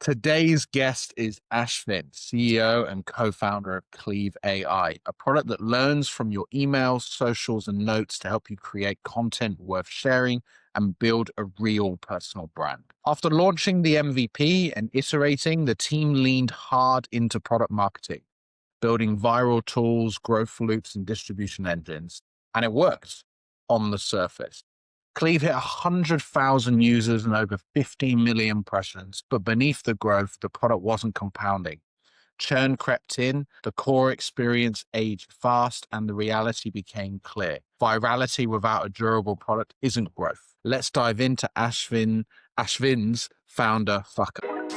Today's guest is Ashvin, CEO and co-founder of Cleave AI, a product that learns from your emails, socials, and notes to help you create content worth sharing and build a real personal brand. After launching the MVP and iterating, the team leaned hard into product marketing, building viral tools, growth loops, and distribution engines. And it worked on the surface. Cleve hit 100,000 users and over 15 million impressions, but beneath the growth, the product wasn't compounding. Churn crept in, the core experience aged fast, and the reality became clear. Virality without a durable product isn't growth. Let's dive into Ashvin's founder fuck up.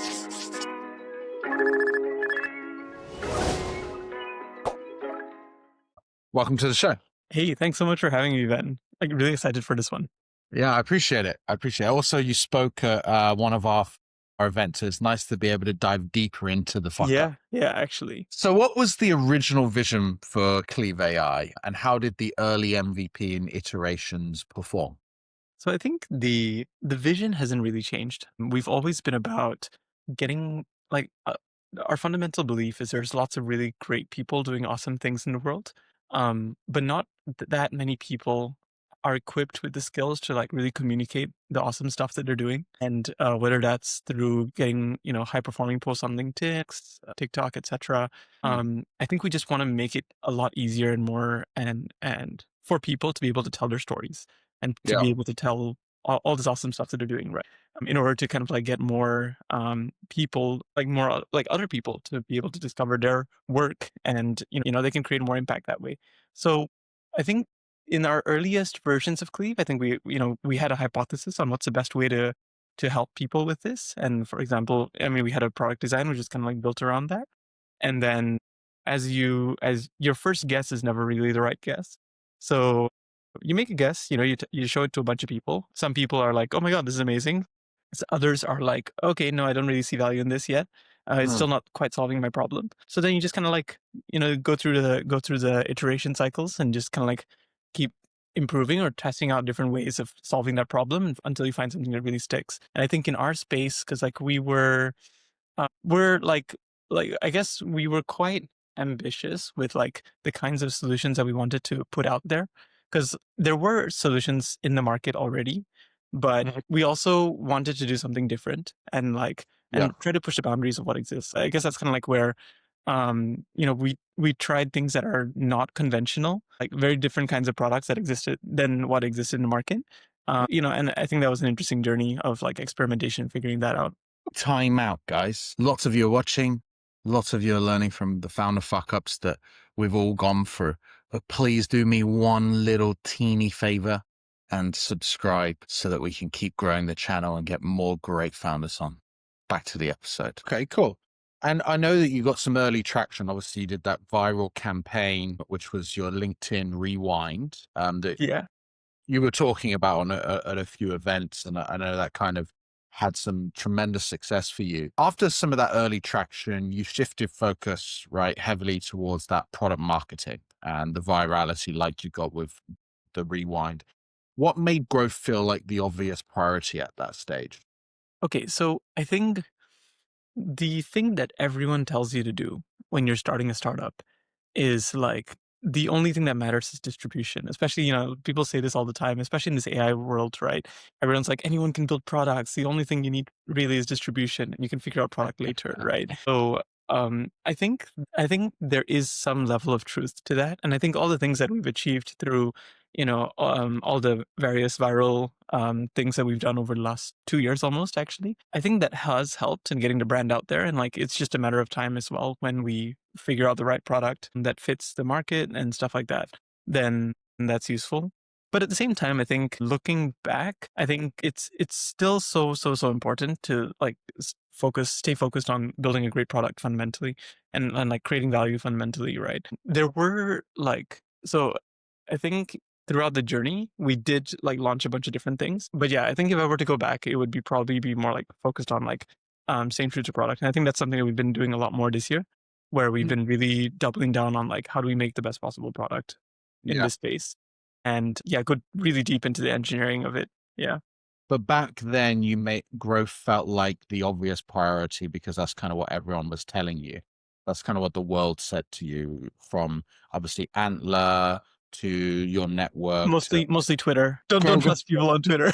Welcome to the show. Hey, thanks so much for having me, Ben. Like, really excited for this one. Yeah, I appreciate it. Also, you spoke at one of our events. It's nice to be able to dive deeper into the fuck up. Yeah, actually. So what was the original vision for Cleave AI and how did the early MVP and iterations perform? So I think the vision hasn't really changed. We've always been about getting our fundamental belief is there's lots of really great people doing awesome things in the world, but not that many people are equipped with the skills to like really communicate the awesome stuff that they're doing. And whether that's through getting high performing posts on LinkedIn, TikTok, etc. I think we just want to make it a lot easier and more and for people to be able to tell their stories and to be able to tell all this awesome stuff that they're doing, right? In order to kind of like get more people, like more like other people to be able to discover their work and, they can create more impact that way. So I think in our earliest versions of Cleave, I think we had a hypothesis on what's the best way to help people with this. And for example, we had a product design, which is kind of like built around that. And then as your first guess is never really the right guess. So you make a guess, you show it to a bunch of people. Some people are like, oh my God, this is amazing. Others are like, okay, no, I don't really see value in this yet. It's still not quite solving my problem. So then you just kind of like, go through the iteration cycles and just kind of like keep improving or testing out different ways of solving that problem until you find something that really sticks. And I think in our space, because like we're like I guess we were quite ambitious with like the kinds of solutions that we wanted to put out there, because there were solutions in the market already, but we also wanted to do something different and try to push the boundaries of what exists. I guess that's kind of like where we tried things that are not conventional, like very different kinds of products that existed than what existed in the market. And I think that was an interesting journey of like experimentation, figuring that out. Time out, guys. Lots of you are watching. Lots of you are learning from the founder fuck ups that we've all gone through. But please do me one little teeny favor and subscribe so that we can keep growing the channel and get more great founders on. Back to the episode. Okay, cool. And I know that you got some early traction. Obviously, you did that viral campaign, which was your LinkedIn Rewind. That you were talking about on at a few events, and I know that kind of had some tremendous success for you. After some of that early traction, you shifted focus heavily towards that product marketing and the virality like you got with the Rewind. What made growth feel like the obvious priority at that stage? Okay, so I think the thing that everyone tells you to do when you're starting a startup is like the only thing that matters is distribution. Especially, people say this all the time, especially in this AI world, right? Everyone's like, anyone can build products. The only thing you need really is distribution, and you can figure out product later, right? So I think there is some level of truth to that, and I think all the things that we've achieved through all the various viral things that we've done over the last 2 years almost, actually, I think that has helped in getting the brand out there. And like, it's just a matter of time as well. When we figure out the right product that fits the market and stuff like that, then that's useful. But at the same time, I think looking back, I think it's still so important to like stay focused on building a great product fundamentally and like creating value fundamentally, right? There were so I think throughout the journey, we did like launch a bunch of different things. But yeah, I think if I were to go back, it would probably be more like focused on like staying true to product. And I think that's something that we've been doing a lot more this year, where we've been really doubling down on like, how do we make the best possible product in this space? And go really deep into the engineering of it. Yeah. But back then, you made growth felt like the obvious priority because that's kind of what everyone was telling you. That's kind of what the world said to you, from obviously Antler to your network to Mostly Twitter. Don't Kroger. trust people on Twitter.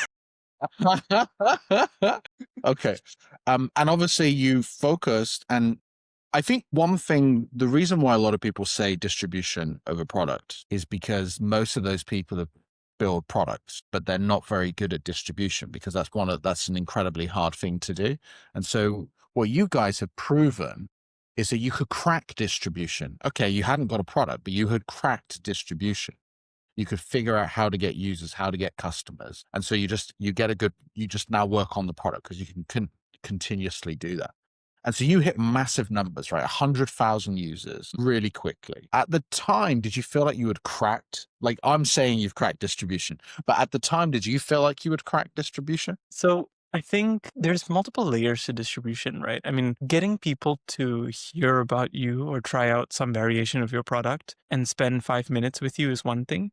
Okay. And obviously you focused, and I think one thing, the reason why a lot of people say distribution over product is because most of those people that build products, but they're not very good at distribution, because that's an incredibly hard thing to do. And so what you guys have proven is that you could crack distribution. Okay, you hadn't got a product, but you had cracked distribution. You could figure out how to get users, how to get customers. And so you just now work on the product because you can continuously do that. And so you hit massive numbers, right? 100,000 users really quickly. At the time, did you feel like you had cracked? Like, I'm saying you've cracked distribution, but at the time, did you feel like you had cracked distribution? So I think there's multiple layers to distribution, right? I mean, getting people to hear about you or try out some variation of your product and spend 5 minutes with you is one thing.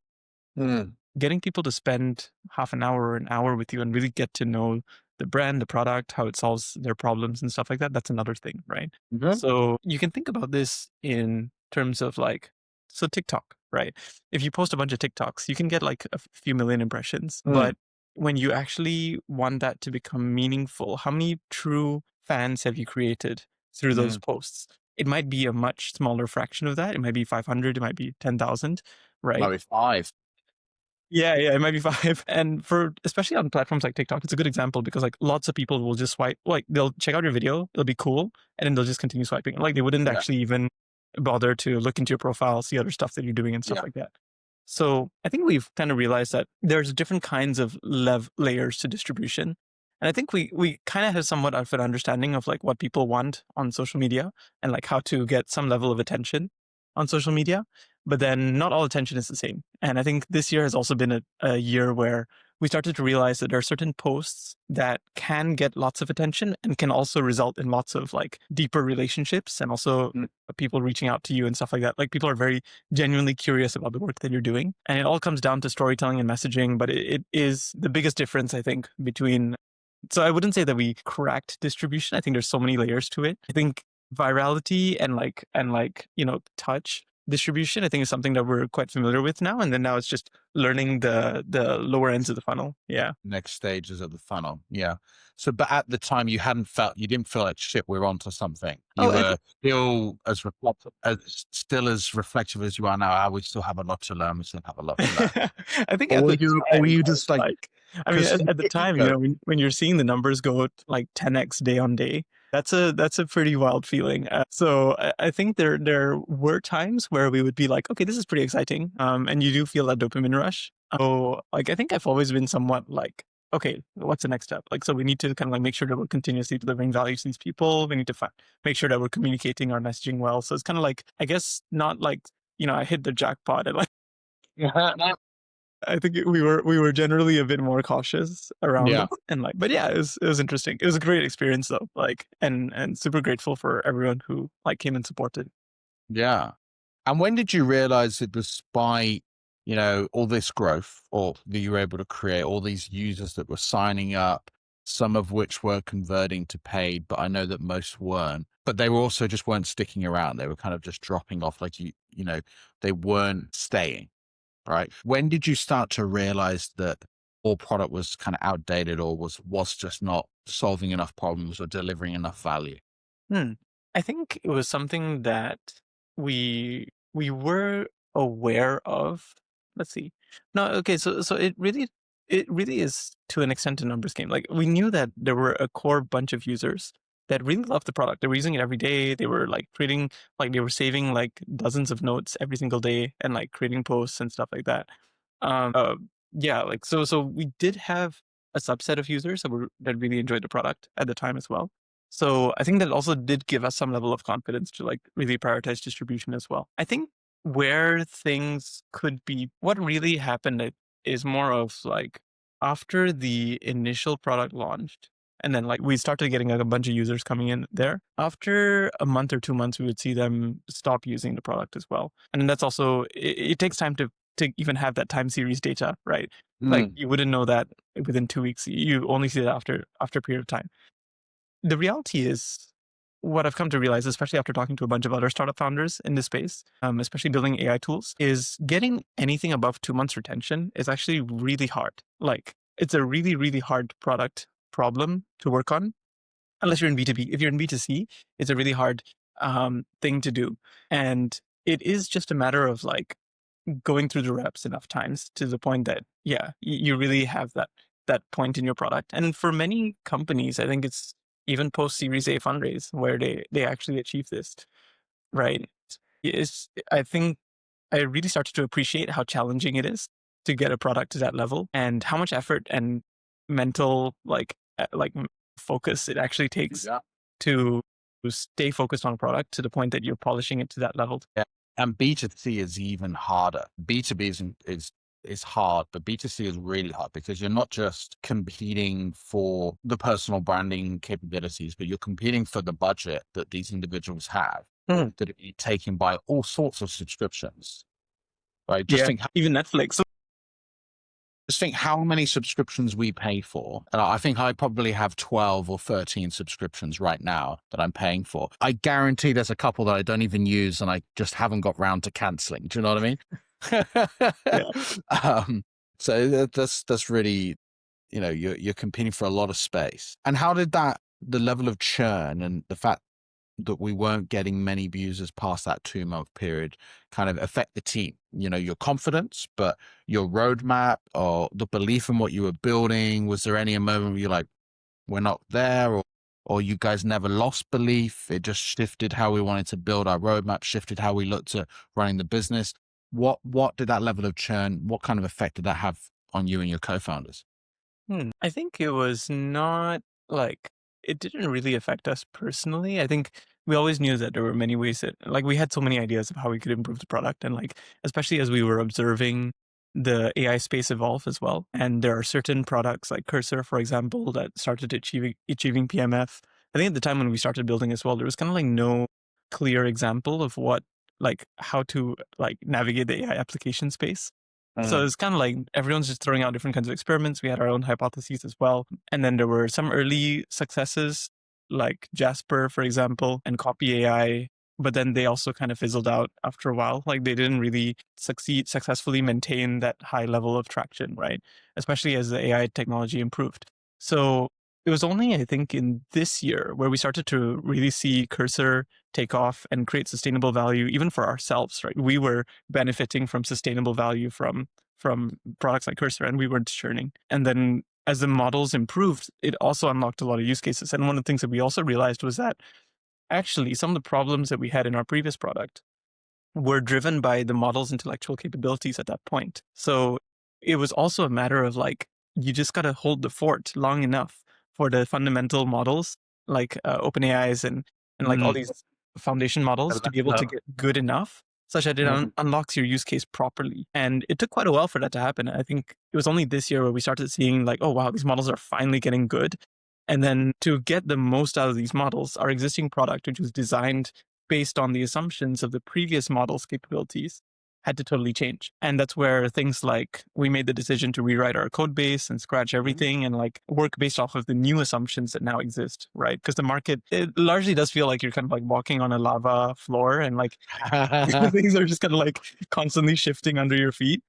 Mm. Getting people to spend half an hour or an hour with you and really get to know the brand, the product, how it solves their problems and stuff like that, that's another thing, right? Mhm. So you can think about this in terms of like, so TikTok, right? If you post a bunch of TikToks, you can get like a few million impressions. Mm. But when you actually want that to become meaningful, how many true fans have you created through those Mm. posts? It might be a much smaller fraction of that. It might be 500, it might be 10,000, right? Maybe five. Yeah, yeah, it might be 5. And for especially on platforms like TikTok, it's a good example because like lots of people will just swipe, like they'll check out your video, it'll be cool, and then they'll just continue swiping. Like they wouldn't Yeah. actually even bother to look into your profile, see other stuff that you're doing and stuff Yeah. like that. So I think we've kind of realized that there's different kinds of layers to distribution. And I think we kind of have somewhat of an understanding of like what people want on social media and like how to get some level of attention on social media. But then not all attention is the same. And I think this year has also been a year where we started to realize that there are certain posts that can get lots of attention and can also result in lots of like deeper relationships and also people reaching out to you and stuff like that. Like people are very genuinely curious about the work that you're doing. And it all comes down to storytelling and messaging, but it is the biggest difference, I think, between. So I wouldn't say that we cracked distribution. I think there's so many layers to it. I think virality and touch distribution, I think, is something that we're quite familiar with now. And then now it's just learning the lower ends of the funnel. Yeah. Next stages of the funnel. Yeah. So, but at the time, you didn't feel like shit. We're onto something. You Oh, were still as reflective as you are now. We still have a lot to learn. We still have a lot to learn. I think Or at were the you, or were time, you I was just like, like, I mean, because at the time, when you're seeing the numbers go like 10x day on day, that's a pretty wild feeling. So I think there were times where we would be like, okay, this is pretty exciting, and you do feel that dopamine rush. So like I think I've always been somewhat like, okay, what's the next step? Like, so we need to kind of like make sure that we're continuously delivering value to these people. We need to make sure that we're communicating our messaging well. So it's kind of like, I guess not like, I hit the jackpot and like I think we were generally a bit more cautious around yeah, it, and like, but yeah, it was interesting. It was a great experience though, like, and super grateful for everyone who like came and supported. yeah. And when did you realize that despite, all this growth, or that you were able to create all these users that were signing up, some of which were converting to paid, but I know that most weren't, but they were also just weren't sticking around. They were kind of just dropping off, like they weren't staying, right? When did you start to realize that all product was kind of outdated, or was just not solving enough problems or delivering enough value? Hmm. I think it was something that we were aware of. Let's see. No, okay, so it really is to an extent a numbers game. Like we knew that there were a core bunch of users that really loved the product. They were using it every day. They were like creating, like they were saving like dozens of notes every single day and like creating posts and stuff like that. Um, uh, yeah, like so we did have a subset of users that really enjoyed the product at the time as well. So I think that also did give us some level of confidence to like really prioritize distribution as well. I think where things could be, what really happened is more of like after the initial product launched, and then like we started getting like a bunch of users coming in there. After a month or 2 months, we would see them stop using the product as well. And then that's also, it takes time to to even have that time series data, right? Like Mm. you wouldn't know that within 2 weeks. You only see that after a period of time. The reality is what I've come to realize, especially after talking to a bunch of other startup founders in this space, especially building AI tools, is getting anything above 2 months retention is actually really hard. Like it's a really, really hard product problem to work on, unless you're in B2B. If you're in B2C, it's a really hard thing to do. And it is just a matter of like going through the reps enough times to the point that, yeah, you really have that point in your product. And for many companies, I think it's even post Series A fundraise where they actually achieve this, right? I think I really started to appreciate how challenging it is to get a product to that level and how much effort and mental focus it actually takes Yeah. to stay focused on a product to the point that you're polishing it to that level. Yeah. And B2C is even harder. B2B is hard, but B2C is really hard because you're not just competing for the personal branding capabilities, but you're competing for the budget that these individuals have that are being taken by all sorts of subscriptions. Right? Yeah, even Netflix. Just think how many subscriptions we pay for. I think I probably have 12 or 13 subscriptions right now that I'm paying for. I guarantee there's a couple that I don't even use and I just haven't got round to canceling. Do you know what I mean? Yeah. So that's really, you're competing for a lot of space. And how did the level of churn and the fact that we weren't getting many users past that 2 month period kind of affect the team, your confidence, but your roadmap or the belief in what you were building? Was there any moment where you're like, we're not there, or you guys never lost belief? It just shifted how we wanted to build our roadmap, shifted how we looked at running the business. What did that level of churn, what kind of effect did that have on you and your co-founders? I think it was not like it didn't really affect us personally. I think we always knew that there were many ways that like we had so many ideas of how we could improve the product and like especially as we were observing the AI space evolve as well. And there are certain products like Cursor, for example, that started achieving PMF. I think at the time when we started building as well, there was kind of like no clear example of what like how to like navigate the AI application space. So it's kind of like everyone's just throwing out different kinds of experiments. We had our own hypotheses as well. And then there were some early successes like Jasper, for example, and Copy AI. But then they also kind of fizzled out after a while. Like they didn't really successfully maintain that high level of traction, right? Especially as the AI technology improved. So it was only, I think, in this year where we started to really see Cursor take off and create sustainable value, even for ourselves, right? We were benefiting from sustainable value from products like Cursor, and we weren't churning. And then as the models improved, it also unlocked a lot of use cases. And one of the things that we also realized was that actually some of the problems that we had in our previous product were driven by the model's intellectual capabilities at that point. So it was also a matter of like, you just got to hold the fort long enough for the fundamental models like OpenAI's and like all these foundation models to be able to get good enough such that it unlocks your use case properly. And it took quite a while for that to happen. I think it was only this year where we started seeing like, oh, wow, these models are finally getting good. And then to get the most out of these models, our existing product, which was designed based on the assumptions of the previous model's capabilities, had to totally change. And that's where things like we made the decision to rewrite our code base and scratch everything and like work based off of the new assumptions that now exist, right? Because the market, it largely does feel like you're kind of like walking on a lava floor and like things are just kind of like constantly shifting under your feet.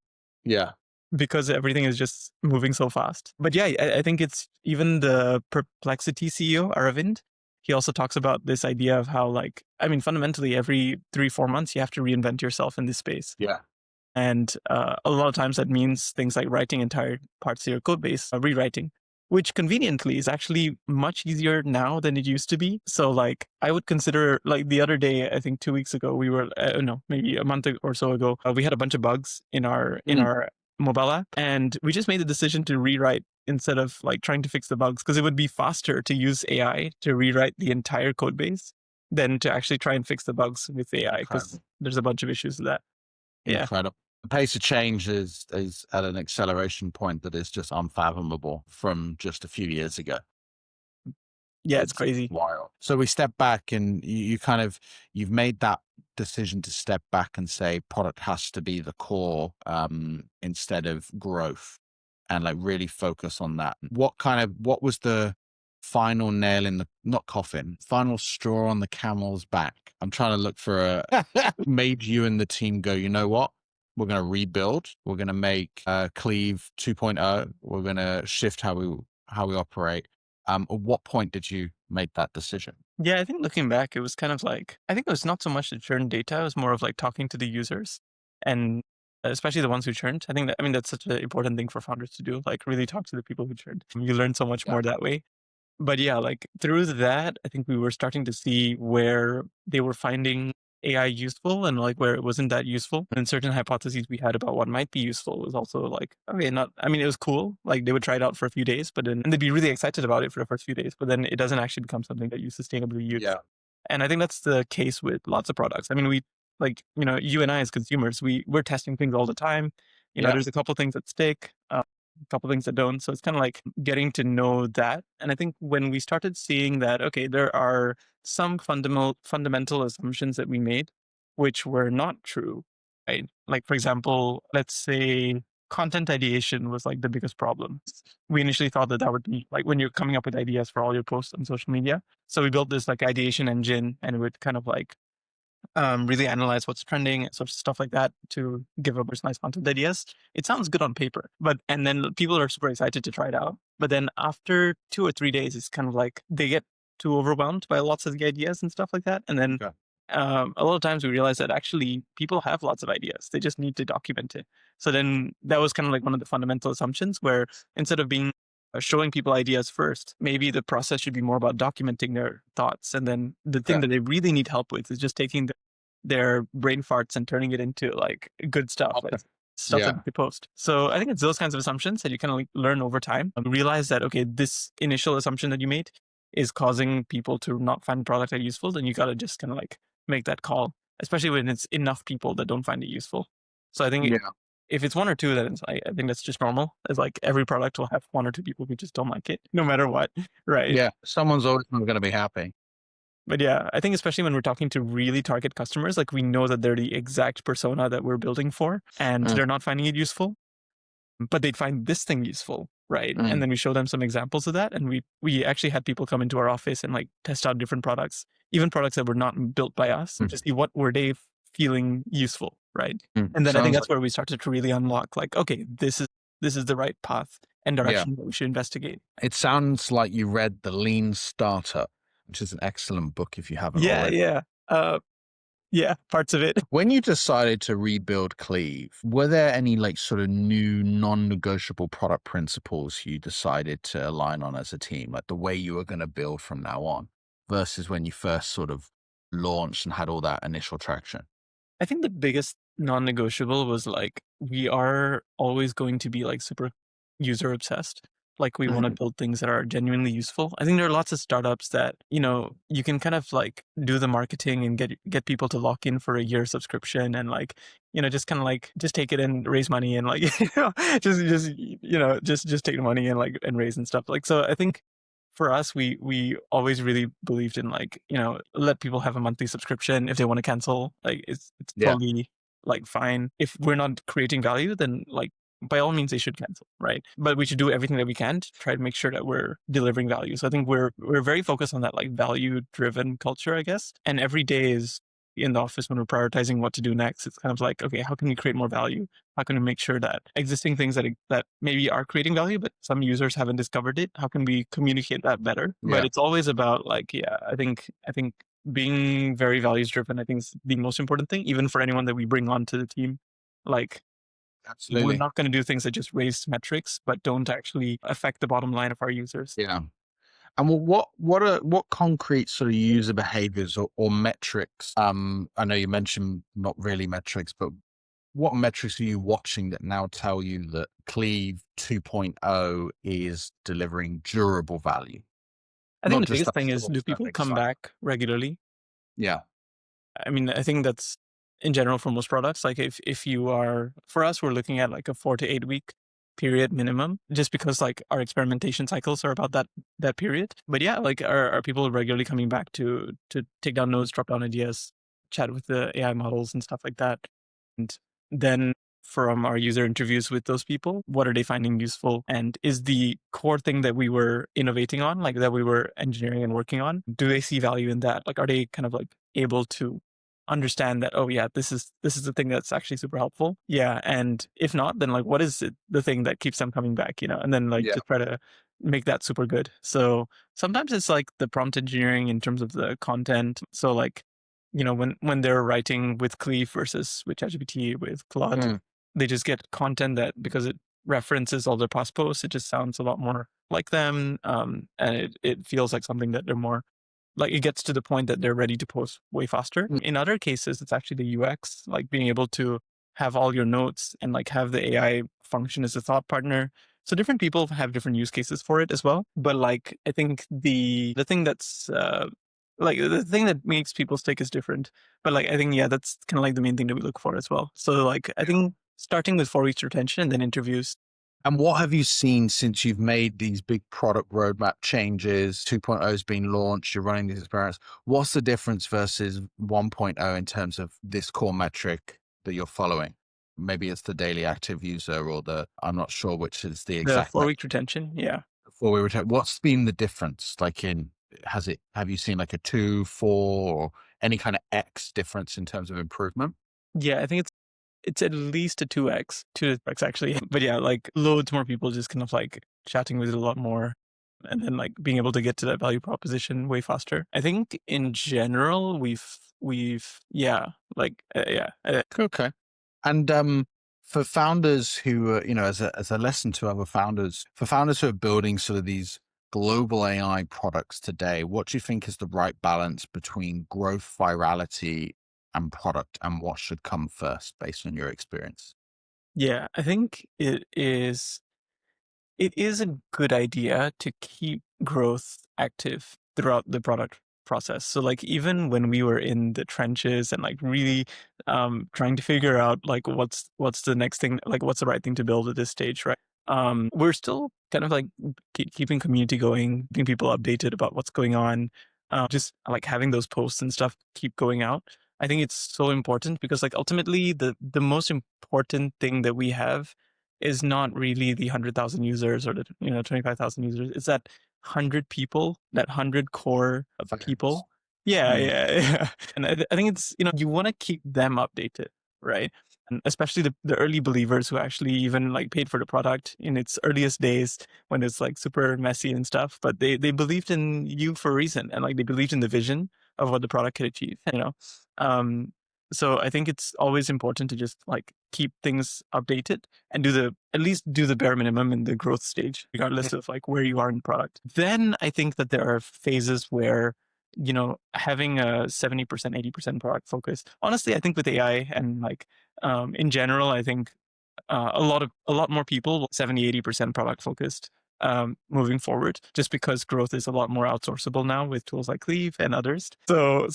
Yeah. Because everything is just moving so fast. But yeah, I think it's even the Perplexity CEO, Aravind, he also talks about this idea of how like, I mean, fundamentally every 3-4 months, you have to reinvent yourself in this space. Yeah. And a lot of times that means things like writing entire parts of your code base, rewriting, which conveniently is actually much easier now than it used to be. So like I would consider like the other day, I think 2 weeks ago, we were, no, maybe a month or so ago, we had a bunch of bugs in our mobile app. And we just made the decision to rewrite instead of like trying to fix the bugs because it would be faster to use AI to rewrite the entire code base than to actually try and fix the bugs with AI because there's a bunch of issues with that. Yeah. Incredible. The pace of change is at an acceleration point that is just unfathomable from just a few years ago. Yeah, it's crazy. Wild. So we step back and you've made that decision to step back and say product has to be the core instead of growth, and like really focus on that? What was the final nail in the, not coffin, final straw on the camel's back? I'm trying to look for a made you and the team go, you know what? We're going to rebuild. We're going to make Cleave 2.0. We're going to shift how we operate. At what point did you make that decision? Yeah, I think looking back, it was kind of like, I think it was not so much the churn data, it was more of like talking to the users and especially the ones who churned. I think that, I mean, that's such an important thing for founders to do, like really talk to the people who churned. You learn so much Yeah. more that way. But yeah, like through that, I think we were starting to see where they were finding AI useful and like where it wasn't that useful. And certain hypotheses we had about what might be useful was also like, okay, not, I mean, it was cool. Like they would try it out for a few days, but then, and they'd be really excited about it for the first few days, but then it doesn't actually become something that you sustainably use. Yeah. And I think that's the case with lots of products. I mean, we like, you know, you and I as consumers, we're testing things all the time. You know, Yeah. there's a couple things that stick, a couple things that don't. So it's kind of like getting to know that. And I think when we started seeing that, okay, there are some fundamental assumptions that we made, which were not true, right? Like, for example, let's say content ideation was like the biggest problem. We initially thought that that would be like when you're coming up with ideas for all your posts on social media. So we built this like ideation engine and it would kind of like really analyze what's trending, sort of stuff like that to give a personalized content ideas. It sounds good on paper, but, and then people are super excited to try it out. But then after 2 or 3 days, it's kind of like they get too overwhelmed by lots of the ideas and stuff like that. And then Okay. a lot of times we realize that actually people have lots of ideas. They just need to document it. So then that was kind of like one of the fundamental assumptions where instead of being showing people ideas first, maybe the process should be more about documenting their thoughts. And then the thing that they really need help with is just taking their brain farts and turning it into like good stuff, like stuff that Yeah. they post. So I think it's those kinds of assumptions that you kind of like learn over time and realize that, okay, this initial assumption that you made is causing people to not find the product that useful. Then you got to just kind of like make that call, especially when it's enough people that don't find it useful. So I think Yeah. if it's 1 or 2, then I think that's just normal. It's like every product will have 1 or 2 people who just don't like it, no matter what, right? Yeah. Someone's always not going to be happy. But yeah, I think especially when we're talking to really target customers, like we know that they're the exact persona that we're building for, and they're not finding it useful, but they'd find this thing useful, right? And then we show them some examples of that, and we actually had people come into our office and like test out different products, even products that were not built by us, to see what were they feeling useful, right? And then I think that's where we started to really unlock, like, okay, this is the right path and direction that we should investigate. It sounds like you read The Lean Startup, which is an excellent book if you haven't already. Yeah, parts of it. When you decided to rebuild Cleave, were there any like sort of new non-negotiable product principles you decided to align on as a team, like the way you were going to build from now on versus when you first sort of launched and had all that initial traction? I think the biggest non-negotiable was like, we are always going to be like super user obsessed. Like we want to build things that are genuinely useful. I think there are lots of startups that, you know, you can kind of like do the marketing and get people to lock in for a year subscription and like, you know, just kind of like, just take it and raise money and like, you know, just take the money and like, and raise and stuff. Like, so I think for us, we always really believed in like, you know, let people have a monthly subscription. If they want to cancel, like it's totally like fine. If we're not creating value, then like by all means they should cancel, right? But we should do everything that we can to try to make sure that we're delivering value. So I think we're very focused on that like value driven culture, I guess. And every day is in the office when we're prioritizing what to do next. It's kind of like, okay, how can we create more value? How can we make sure that existing things that maybe are creating value, but some users haven't discovered it, how can we communicate that better? But it's always about like, yeah, I think being very values driven, I think is the most important thing, even for anyone that we bring onto the team. Like, we're not going to do things that just raise metrics, but don't actually affect the bottom line of our users. Yeah. And what concrete sort of user behaviors or metrics? I know you mentioned not really metrics, but what metrics are you watching that now tell you that Cleave 2.0 is delivering durable value? I think Not the just biggest thing is, do people come back regularly? Yeah. I mean, I think that's in general for most products. Like if you are, for us, we're looking at like a 4 to 8 week period minimum, just because like our experimentation cycles are about that period. But yeah, like are people regularly coming back to take down notes, drop down ideas, chat with the AI models and stuff like that. And then from our user interviews with those people, what are they finding useful? And is the core thing that we were innovating on, like that we were engineering and working on, do they see value in that? Like, are they kind of like able to understand that, oh yeah, this is the thing that's actually super helpful? Yeah. And if not, then like what is it, the thing that keeps them coming back, and then like Yeah. just try to make that super good. So sometimes it's like the prompt engineering in terms of the content. So like, when they're writing with Cleave versus with ChatGPT, with Claude, Mm. they just get content that, because it references all their past posts, it just sounds a lot more like them. And it feels like something that they're more like, it gets to the point that they're ready to post way faster. Mm. In other cases, it's actually the UX, like being able to have all your notes and like have the AI function as a thought partner. So different people have different use cases for it as well. But like, I think the thing that's like the thing that makes people stick is different. But like, I think, yeah, that's kind of like the main thing that we look for as well. So like, I think starting with 4 weeks retention and then interviews. And what have you seen since you've made these big product roadmap changes? 2.0 has been launched, you're running these experiments. What's the difference versus 1.0 in terms of this core metric that you're following? Maybe it's the daily active user or I'm not sure which is the The exact 4 week retention, yeah. before we return. What's been the difference? Have you seen like a 2, 4, or any kind of X difference in terms of improvement? Yeah, I think it's at least a 2x, 2x actually. But yeah, like loads more people just kind of like chatting with it a lot more, and then like being able to get to that value proposition way faster. I think in general, yeah, like, yeah. Okay. And for founders who are, as a lesson to other founders, for founders who are building sort of these global AI products today, what do you think is the right balance between growth, virality, and product, and what should come first based on your experience? Yeah, I think it is a good idea to keep growth active throughout the product process. So like, even when we were in the trenches and like really trying to figure out like what's the next thing, like what's the right thing to build at this stage, right? We're still kind of like keeping community going, keeping people updated about what's going on, just like having those posts and stuff keep going out. I think it's so important because like ultimately the most important thing that we have is not really the 100,000 users or the 25,000 users. It's that 100 people, that 100 core Fans. people. Yeah, Mm. yeah, yeah. And I think it's, you want to keep them updated, right? And especially the early believers who actually even like paid for the product in its earliest days when it's like super messy and stuff, but they believed in you for a reason, and like they believed in the vision of what the product could achieve. Um, so I think it's always important to just like keep things updated and at least do the bare minimum in the growth stage, regardless of like where you are in product. Then I think that there are phases where, having a 70%, 80% product focus. Honestly, I think with AI and like in general, I think a lot more people, 70, 80% product focused moving forward, just because growth is a lot more outsourceable now with tools like Cleave and others. So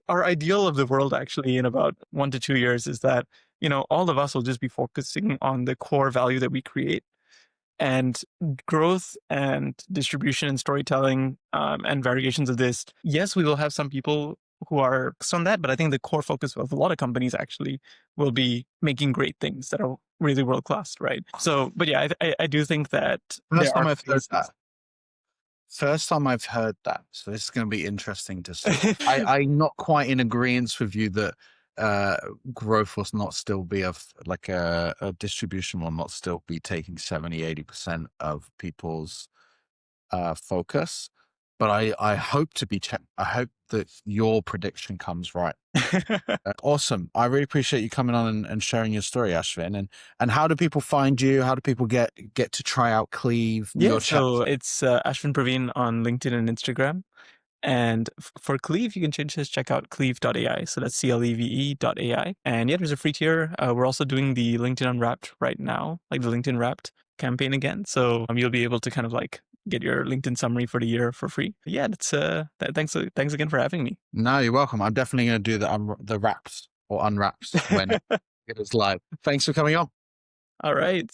our ideal of the world actually in about 1 to 2 years is that, all of us will just be focusing on the core value that we create, and growth and distribution and storytelling, and variations of this. Yes, we will have some people who are focused on that, but I think the core focus of a lot of companies actually will be making great things that are really world class, right? So, but yeah, I do think that First there time are I've heard that. phases. First time I've heard that. So this is going to be interesting to see. I'm not quite in agreement with you that uh, growth will not still be like a distribution will not still be taking 70, 80% of people's focus. But I hope to be checked. I hope that your prediction comes right. Awesome. I really appreciate you coming on and sharing your story, Ashvin. And how do people find you? How do people get to try out Cleave, Yeah, your chat? so it's Ashvin Praveen on LinkedIn and Instagram. And for Cleave, you can just check out cleve.ai. So that's CLEVE.ai. And yeah, there's a free tier. We're also doing the LinkedIn Unwrapped right now, like the LinkedIn Wrapped campaign again. So you'll be able to kind of like get your LinkedIn summary for the year for free. Yeah, thanks again for having me. No, you're welcome. I'm definitely going to do the wraps or unwraps when it is live. Thanks for coming on. All right.